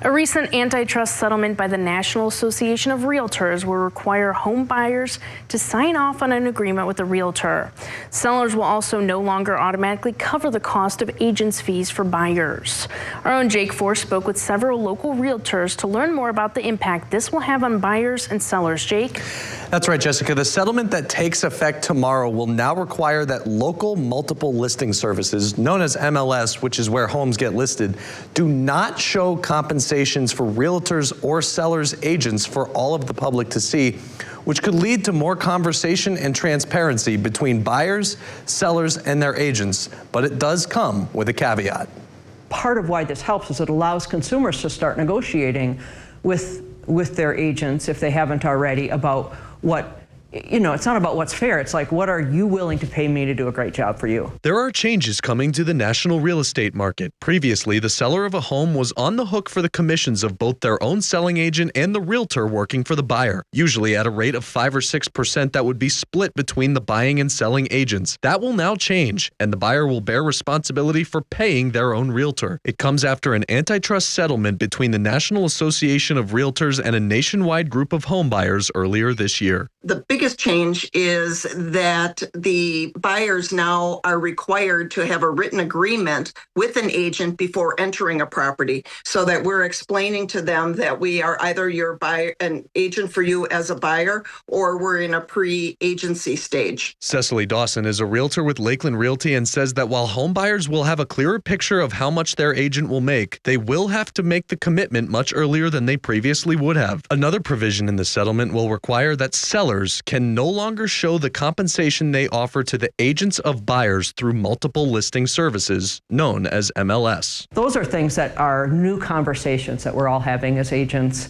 A recent antitrust settlement by the National Association of Realtors will require home buyers to sign off on an agreement with a realtor. Sellers will also no longer automatically cover the cost of agents' fees for buyers. Our own Jake Force spoke with several local realtors to learn more about the impact this will have on buyers and sellers. Jake? That's right, Jessica. The settlement that takes effect tomorrow will now require that local multiple listing services, known as MLS, which is where homes get listed, do not show compensations for realtors or sellers' agents for all of the public to see, which could lead to more conversation and transparency between buyers, sellers, and their agents. But it does come with a caveat. Part of why this helps is it allows consumers to start negotiating with their agents, if they haven't already, about what, it's not about what's fair. It's like, what are you willing to pay me to do a great job for you? There are changes coming to the national real estate market. Previously, the seller of a home was on the hook for the commissions of both their own selling agent and the realtor working for the buyer, usually at a rate of 5 or 6% that would be split between the buying and selling agents. That will now change, and the buyer will bear responsibility for paying their own realtor. It comes after an antitrust settlement between the National Association of Realtors and a nationwide group of home buyers earlier this year. The biggest change is that the buyers now are required to have a written agreement with an agent before entering a property, so that we're explaining to them that we are either your buyer, an agent for you as a buyer, or we're in a pre-agency stage. Cecily Dawson is a realtor with Lakeland Realty and says that while home buyers will have a clearer picture of how much their agent will make, they will have to make the commitment much earlier than they previously would have. Another provision in the settlement will require that sellers can no longer show the compensation they offer to the agents of buyers through multiple listing services, known as MLS. Those are things that are new conversations that we're all having as agents,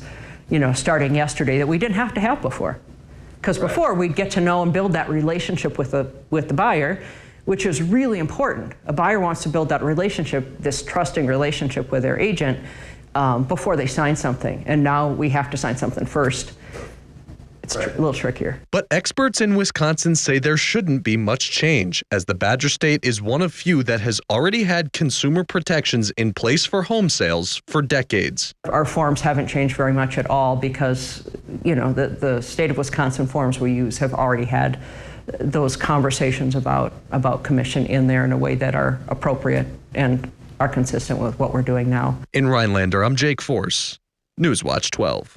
starting yesterday, that we didn't have to have before. Because before, we'd get to know and build that relationship with the buyer, which is really important. A buyer wants to build that relationship, this trusting relationship with their agent, before they sign something. And now we have to sign something first. It's a little trickier. But experts in Wisconsin say there shouldn't be much change, as the Badger State is one of few that has already had consumer protections in place for home sales for decades. Our forms haven't changed very much at all because, the state of Wisconsin forms we use have already had those conversations about commission in there in a way that are appropriate and are consistent with what we're doing now. In Rhinelander, I'm Jake Force, Newswatch 12.